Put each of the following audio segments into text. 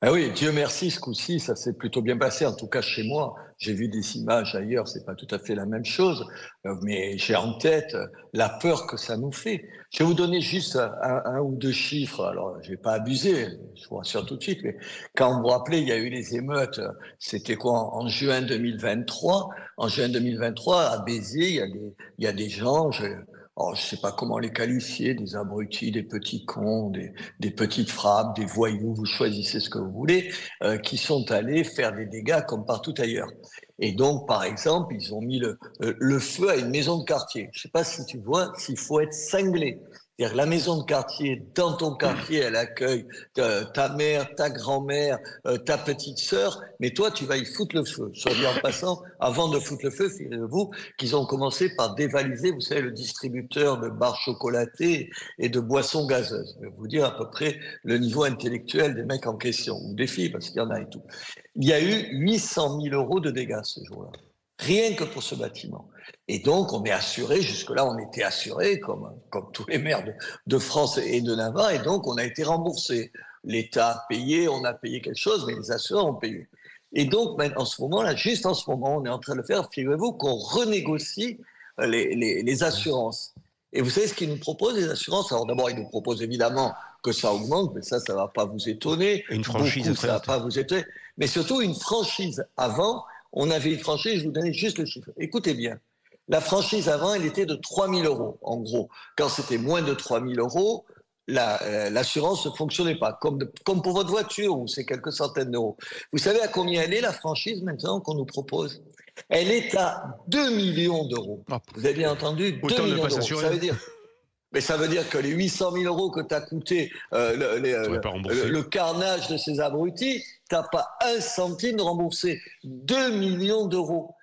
Ah oui, Dieu merci, ce coup-ci, ça s'est plutôt bien passé. En tout cas, chez moi, j'ai vu des images ailleurs, c'est pas tout à fait la même chose, mais j'ai en tête la peur que ça nous fait. Je vais vous donner juste un ou deux chiffres. Alors, je vais pas abuser, je vous rassure tout de suite, mais quand vous vous rappelez, il y a eu les émeutes, c'était quoi, en juin 2023. En juin 2023, à Béziers, il y a des gens, alors, je sais pas comment les qualifier, des abrutis, des petits cons, des petites frappes, des voyous, vous choisissez ce que vous voulez, qui sont allés faire des dégâts comme partout ailleurs. Et donc, par exemple, ils ont mis le feu à une maison de quartier. Je ne sais pas si tu vois, s'il faut être cinglé. C'est-à-dire la maison de quartier, dans ton quartier, elle accueille ta mère, ta grand-mère, ta petite sœur, mais toi, tu vas y foutre le feu. Soit dit en passant, avant de foutre le feu, figurez-vous qu'ils ont commencé par dévaliser, vous savez, le distributeur de barres chocolatées et de boissons gazeuses. Je vais vous dire à peu près le niveau intellectuel des mecs en question, ou des filles, parce qu'il y en a et tout. Il y a eu 800 000 euros de dégâts ce jour-là, rien que pour ce bâtiment. Et donc, on est assuré, jusque-là, on était assuré, comme tous les maires de France et de Navarre, et donc on a été remboursé. L'État a payé, on a payé quelque chose, mais les assureurs ont payé. Et donc, en ce moment-là, juste en ce moment, on est en train de faire, figurez-vous, qu'on renégocie les assurances. Et vous savez ce qu'ils nous proposent, les assurances? Alors d'abord, ils nous proposent évidemment que ça augmente, mais ça ne va pas vous étonner. Une franchise Beaucoup, très ça ne va haute. pas vous étonner. Mais surtout, une franchise avant, on avait une franchise, je vous donnais juste le chiffre. Écoutez bien. La franchise avant, elle était de 3 000 euros, en gros. Quand c'était moins de 3 000 euros, l'assurance ne fonctionnait pas, comme pour votre voiture, où c'est quelques centaines d'euros. Vous savez à combien elle est, la franchise, maintenant, qu'on nous propose? Elle est à 2 millions d'euros. Oh, Vous avez bien entendu, 2 autant ne millions pas d'euros. s'assurer. Ça veut dire que les 800 000 euros que t'as coûté Tu n'aurais pas remboursé. le carnage de ces abrutis, t'as pas un centime de remboursé. 2 millions d'euros.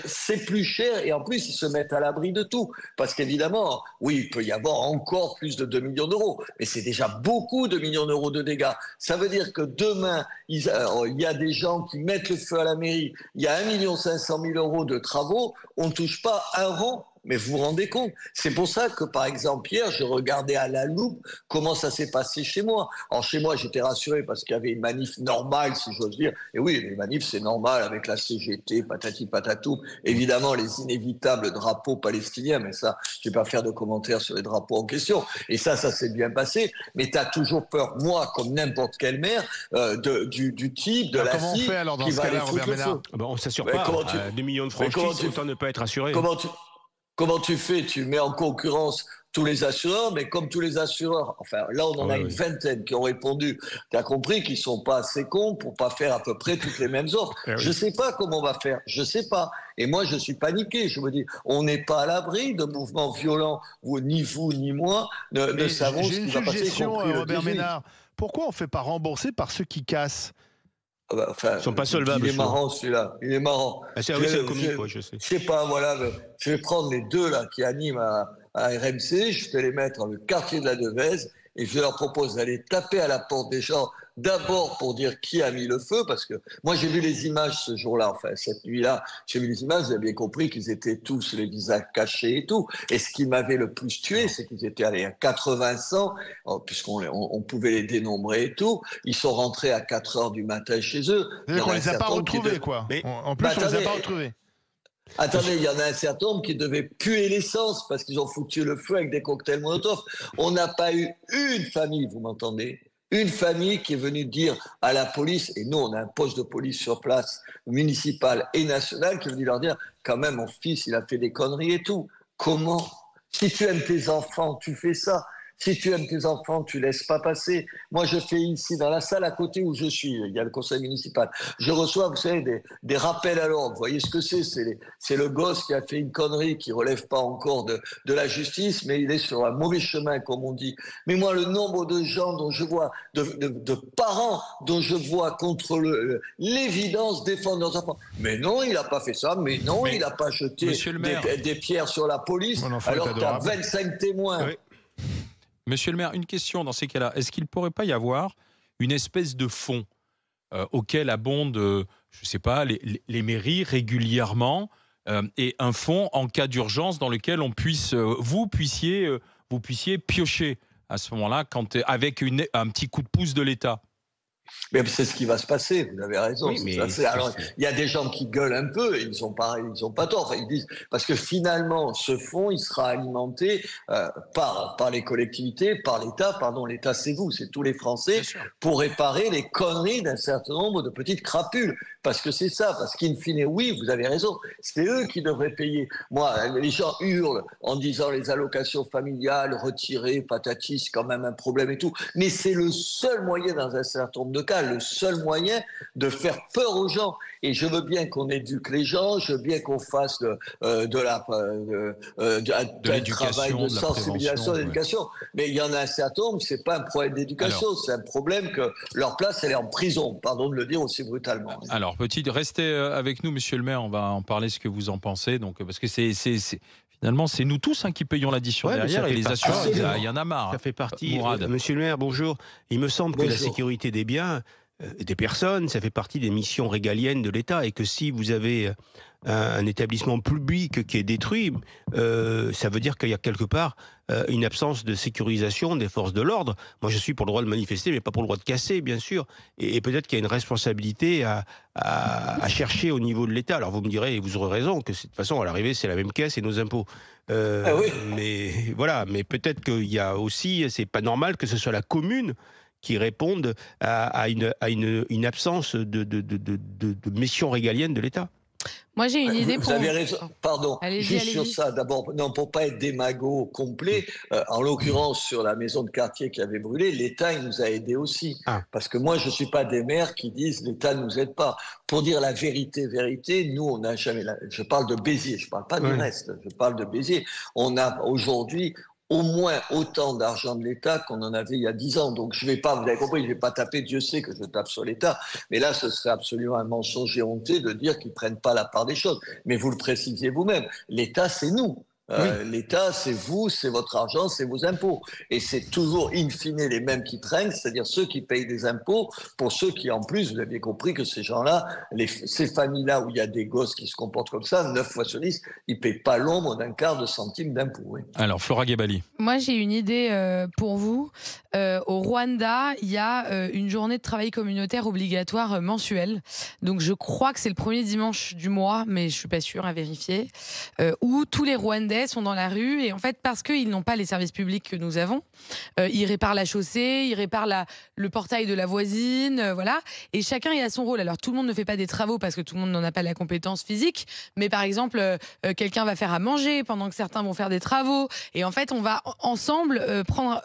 C'est plus cher et en plus, ils se mettent à l'abri de tout. Parce qu'évidemment, oui, il peut y avoir encore plus de 2 millions d'euros, mais c'est déjà beaucoup de millions d'euros de dégâts. Ça veut dire que demain, il y a des gens qui mettent le feu à la mairie, il y a 1 500 000 euros de travaux, on ne touche pas un rond. Mais vous vous rendez compte? C'est pour ça que, par exemple, hier, je regardais à la loupe comment ça s'est passé chez moi. Alors, chez moi, j'étais rassuré parce qu'il y avait une manif normale, si j'ose dire. Et oui, les manifs, c'est normal avec la CGT, patati patatou. Évidemment, les inévitables drapeaux palestiniens, mais ça, je ne vais pas faire de commentaires sur les drapeaux en question. Et ça s'est bien passé. Mais tu as toujours peur, moi, comme n'importe quelle mère, du type, de Alors, la comment on fait fille alors dans qui ce va aller cas-là, Robert foutre le feu. Ménard? Ah ben, on ne s'assure Mais pas. 2 millions de mais comment franchises, autant ne pas être assuré. comment tu, Comment tu fais? Tu mets en concurrence tous les assureurs, mais comme tous les assureurs, enfin là on Ah en a ouais, une ouais. vingtaine qui ont répondu. Tu as compris qu'ils sont pas assez cons pour pas faire à peu près toutes les mêmes offres. Eh Je oui. sais pas comment on va faire, je sais pas. Et moi je suis paniqué. Je me dis, on n'est pas à l'abri de mouvements violents où ni vous ni moi ne Mais savons j'ai ce une qui va passer, y suggestion, compris le Robert 18. Ménard. Pourquoi on ne fait pas rembourser par ceux qui cassent? Ah bah, enfin, Ils sont pas il solvables est souvent. marrant celui-là, il est marrant. Ah, oui, c'est un comique, Je ouais, je sais. sais pas, voilà, mais je vais prendre les deux là qui animent à RMC, je vais les mettre dans le quartier de la Devèze et je leur propose d'aller taper à la porte des gens, d'abord pour dire qui a mis le feu, parce que moi j'ai vu les images ce jour-là, enfin cette nuit-là, j'ai vu les images, j'ai bien compris qu'ils étaient tous les visages cachés et tout. Et ce qui m'avait le plus tué, c'est qu'ils étaient allés à 80, 100, puisqu'on pouvait les dénombrer et tout. Ils sont rentrés à 4 heures du matin chez eux. Il y C'est-à-dire en qu'on a un les a pas certain nombre qui retrouvés, quoi. Mais, En bah, plus, on les a pas retrouvés. attendez, il y en a un certain nombre qui devaient puer l'essence parce qu'ils ont foutu le feu avec des cocktails Molotov. On n'a pas eu une famille, vous m'entendez? Une famille qui est venue dire à la police, et nous on a un poste de police sur place, municipal et national, qui est venu leur dire, quand même mon fils il a fait des conneries et tout. Comment? Si tu aimes tes enfants, tu fais ça. Si tu aimes tes enfants, tu laisses pas passer. Moi, je fais ici, dans la salle à côté où je suis, il y a le conseil municipal. Je reçois, vous savez, des rappels à l'ordre. Vous voyez ce que c'est? C'est le gosse qui a fait une connerie qui relève pas encore de la justice, mais il est sur un mauvais chemin, comme on dit. Mais moi, le nombre de gens dont je vois, de parents dont je vois contre l'évidence défendre leurs enfants. Mais non, il n'a pas fait ça. Mais non, il mais, n'a pas jeté monsieur le maire, des pierres sur la police, Mon enfant est alors que tu as adorable. 25 témoins. oui. Monsieur le maire, une question dans ces cas-là. Est-ce qu'il ne pourrait pas y avoir une espèce de fonds auquel abondent, je ne sais pas, les mairies régulièrement et un fonds en cas d'urgence dans lequel on puisse, vous puissiez piocher à ce moment-là avec un petit coup de pouce de l'État? Mais c'est ce qui va se passer, vous avez raison. Oui, mais Alors, il y a des gens qui gueulent un peu, et ils ont pas tort. Enfin, ils disent, parce que finalement, ce fonds, il sera alimenté par les collectivités, par l'État. Pardon, l'État, c'est vous, c'est tous les Français, pour réparer les conneries d'un certain nombre de petites crapules. Parce que c'est ça, parce qu'in fine, oui, vous avez raison, c'est eux qui devraient payer. Moi, les gens hurlent en disant les allocations familiales retirées, patati, c'est quand même un problème et tout. Mais c'est le seul moyen dans un certain nombre de cas, le seul moyen de faire peur aux gens. Et je veux bien qu'on éduque les gens, je veux bien qu'on fasse un travail de sensibilisation, d'éducation. Mais il y en a un certain nombre, c'est pas un problème d'éducation, c'est un problème que leur place, elle est en prison. Pardon de le dire aussi brutalement. Alors, restez avec nous, monsieur le maire, on va en parler, ce que vous en pensez. Donc, parce que finalement, c'est nous tous qui payons l'addition derrière, et les assureurs, il y en a marre. Ça fait partie. Mourad. Monsieur le maire, bonjour. Il me semble que la Bonjour. sécurité des biens, des personnes, ça fait partie des missions régaliennes de l'État, et que si vous avez un établissement public qui est détruit, ça veut dire qu'il y a quelque part une absence de sécurisation des forces de l'ordre. Moi, je suis pour le droit de manifester, mais pas pour le droit de casser, bien sûr. Et peut-être qu'il y a une responsabilité à chercher au niveau de l'État. Alors vous me direz, et vous aurez raison, que de toute façon, à l'arrivée, c'est la même caisse et nos impôts. Oui. Mais voilà, mais peut-être qu'il y a aussi, c'est pas normal que ce soit la commune qui réponde à une absence de mission régalienne de l'État. Moi, j'ai une idée Vous pour avez vous. raison. Pardon. Juste sur ça, d'abord, non, pour pas être démago complet, en l'occurrence sur la maison de quartier qui avait brûlé, l'État, il nous a aidés aussi. Parce que moi, je suis pas des maires qui disent l'État nous aide pas. Pour dire la vérité, nous, on n'a jamais. Je parle de Béziers, je parle pas du reste. Je parle de Béziers. On a aujourd'hui au moins autant d'argent de l'État qu'on en avait il y a 10 ans. Donc je vais pas, vous avez compris, je vais pas taper, Dieu sait que je tape sur l'État, mais là ce serait absolument un mensonge et honteux de dire qu'ils prennent pas la part des choses. Mais vous le précisez vous-même, l'État c'est nous. L'État, c'est vous, c'est votre argent, c'est vos impôts. Et c'est toujours, in fine, les mêmes qui traînent, c'est-à-dire ceux qui payent des impôts, pour ceux qui, en plus, vous avez compris que ces gens-là, ces familles-là où il y a des gosses qui se comportent comme ça, 9 fois sur 10, ils ne payent pas l'ombre d'un quart de centime d'impôt. Oui. Alors, Flora Gebali. Moi, j'ai une idée pour vous. Au Rwanda, il y a une journée de travail communautaire obligatoire mensuelle. Donc, je crois que c'est le premier dimanche du mois, mais je ne suis pas sûre, à vérifier, où tous les Rwandais sont dans la rue, et en fait parce qu'ils n'ont pas les services publics que nous avons, ils réparent la chaussée, ils réparent le portail de la voisine, voilà, et chacun est à son rôle. Alors tout le monde ne fait pas des travaux parce que tout le monde n'en a pas la compétence physique, mais par exemple quelqu'un va faire à manger pendant que certains vont faire des travaux, et en fait on va ensemble prendre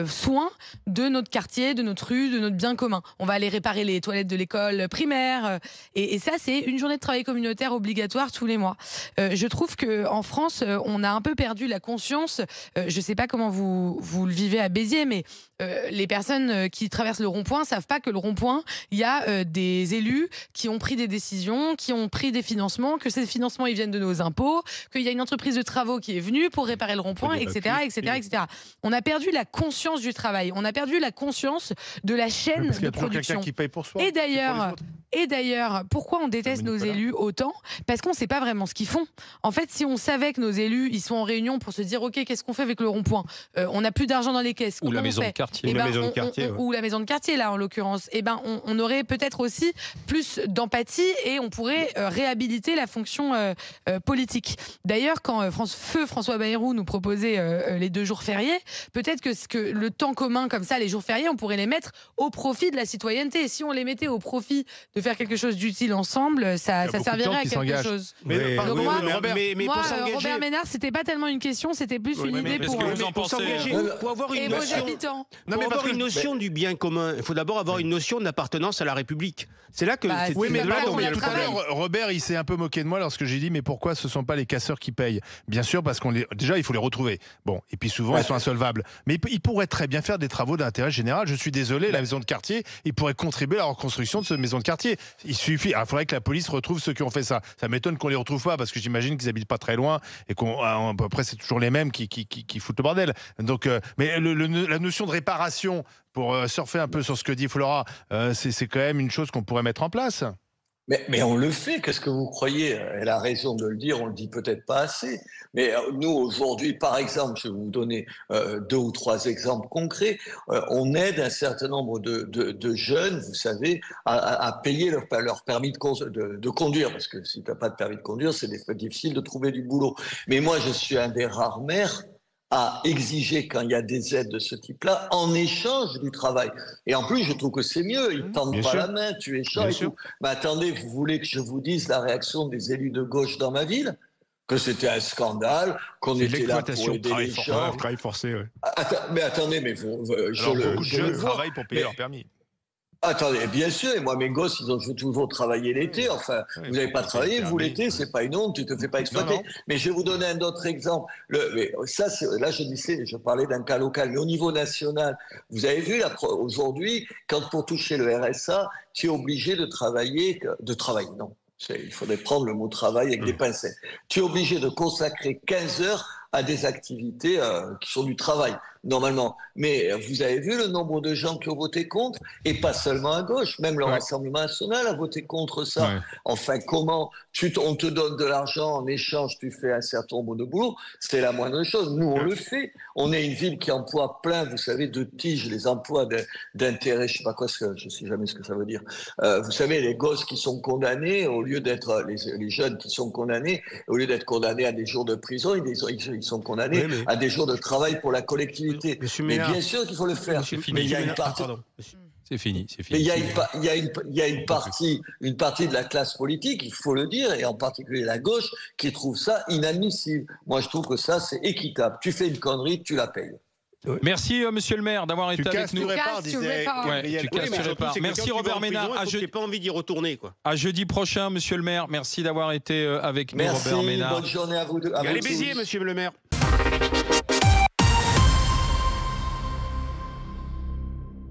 soin de notre quartier, de notre rue, de notre bien commun. On va aller réparer les toilettes de l'école primaire, et ça c'est une journée de travail communautaire obligatoire tous les mois. Je trouve qu'en France on a un peu perdu la conscience. Je ne sais pas comment vous le vivez à Béziers, mais les personnes qui traversent le rond-point ne savent pas que le rond-point, il y a des élus qui ont pris des décisions, qui ont pris des financements, que ces financements ils viennent de nos impôts, qu'il y a une entreprise de travaux qui est venue pour réparer le rond-point, etc., etc. On a perdu la conscience du travail, on a perdu la conscience de la chaîne de production. Qui paye pour soi. Et d'ailleurs, pourquoi on déteste nos élus autant? Parce qu'on ne sait pas vraiment ce qu'ils font. En fait, si on savait que nos élus, ils sont en réunion pour se dire, OK, qu'est-ce qu'on fait avec le rond-point? On n'a plus d'argent dans les caisses. Ou la maison de quartier. Ou la maison de quartier, là, en l'occurrence. Eh ben, on aurait peut-être aussi plus d'empathie et on pourrait réhabiliter la fonction politique. D'ailleurs, quand Feu François Bayrou nous proposait les 2 jours fériés, peut-être que le temps commun, comme ça, les jours fériés, on pourrait les mettre au profit de la citoyenneté. Et si on les mettait au profit de faire quelque chose d'utile ensemble, ça servirait à quelque chose. Robert Ménard, c'était pas tellement une question, c'était plus une idée pour s'engager, pour avoir une notion, une notion du bien commun. Il faut d'abord avoir une notion d'appartenance à la République. C'est là que oui, mais tout à l'heure, Robert, il s'est un peu moqué de moi lorsque j'ai dit mais pourquoi ce sont pas les casseurs qui payent? Bien sûr, parce déjà il faut les retrouver. Bon, et puis souvent ils sont insolvables. Mais ils pourraient très bien faire des travaux d'intérêt général. Je suis désolé, la maison de quartier, ils pourraient contribuer à la reconstruction de cette maison de quartier. Il suffit. Il faudrait que la police retrouve ceux qui ont fait ça. Ça m'étonne qu'on les retrouve pas parce que j'imagine qu'ils habitent pas très loin et à peu près c'est toujours les mêmes qui foutent le bordel. Donc, mais la notion de réparation, pour surfer un peu sur ce que dit Flora, c'est quand même une chose qu'on pourrait mettre en place. Mais on le fait, qu'est-ce que vous croyez? Elle a raison de le dire, on le dit peut-être pas assez. Mais nous, aujourd'hui, par exemple, je vais vous donner 2 ou 3 exemples concrets. On aide un certain nombre de jeunes, vous savez, à payer leur permis de conduire, parce que si tu n'as pas de permis de conduire, c'est des fois difficile de trouver du boulot. Mais moi, je suis un des rares maires à exiger, quand il y a des aides de ce type-là, en échange du travail. Et en plus, je trouve que c'est mieux. Ils ne tendent Bien pas sûr. la main, tu es Bien et sûr. tout. Mais attendez, vous voulez que je vous dise la réaction des élus de gauche dans ma ville? Que c'était un scandale, qu'on C'est de était là pour l'exploitation, aider les gens. travail forcé. Ouais. Mais attendez, mais Alors beaucoup de je le jeunes vois. travaillent pour payer Mais leur permis. attendez, bien sûr, et moi, mes gosses, ils ont toujours travaillé l'été. Enfin, Oui, vous n'avez pas pour payer travaillé, le vous, permis. l'été, c'est pas une honte, tu te fais pas exploiter. Non. Mais je vais vous donner un autre exemple. Mais ça, là, je parlais d'un cas local, mais au niveau national, vous avez vu, aujourd'hui, quand pour toucher le RSA, tu es obligé de travailler, non. Il faudrait prendre le mot travail avec des pincettes. Tu es obligé de consacrer 15 heures à des activités qui sont du travail, normalement. Mais vous avez vu le nombre de gens qui ont voté contre, et pas seulement à gauche, même le Rassemblement national a voté contre ça. Ouais. Enfin, comment on te donne de l'argent, en échange, tu fais un certain nombre de boulots, c'est la moindre chose. Nous, on le fait. On est une ville qui emploie plein, vous savez, de tiges, les emplois d'intérêt, je sais pas quoi, je sais jamais ce que ça veut dire. Vous savez, les gosses qui sont condamnés, au lieu d'être les jeunes qui sont condamnés, au lieu d'être condamnés à des jours de prison, ils sont condamnés à des jours de travail pour la collectivité. Mais bien sûr qu'il faut le faire. Mais il y a une partie. C'est fini. Mais il y a une partie de la classe politique, il faut le dire, et en particulier la gauche, qui trouve ça inadmissible. Moi, je trouve que ça, c'est équitable. Tu fais une connerie, tu la payes. Merci, monsieur le maire, d'avoir été avec nous. Tu répares, disait Gabriel. Tu casses, tu répares. Merci, Robert Ménard. J'ai pas envie d'y retourner, quoi. À jeudi prochain, monsieur le maire. Merci d'avoir été avec nous, Merci, Robert Ménard. bonne journée à vous deux. Allez, Béziers, monsieur le maire.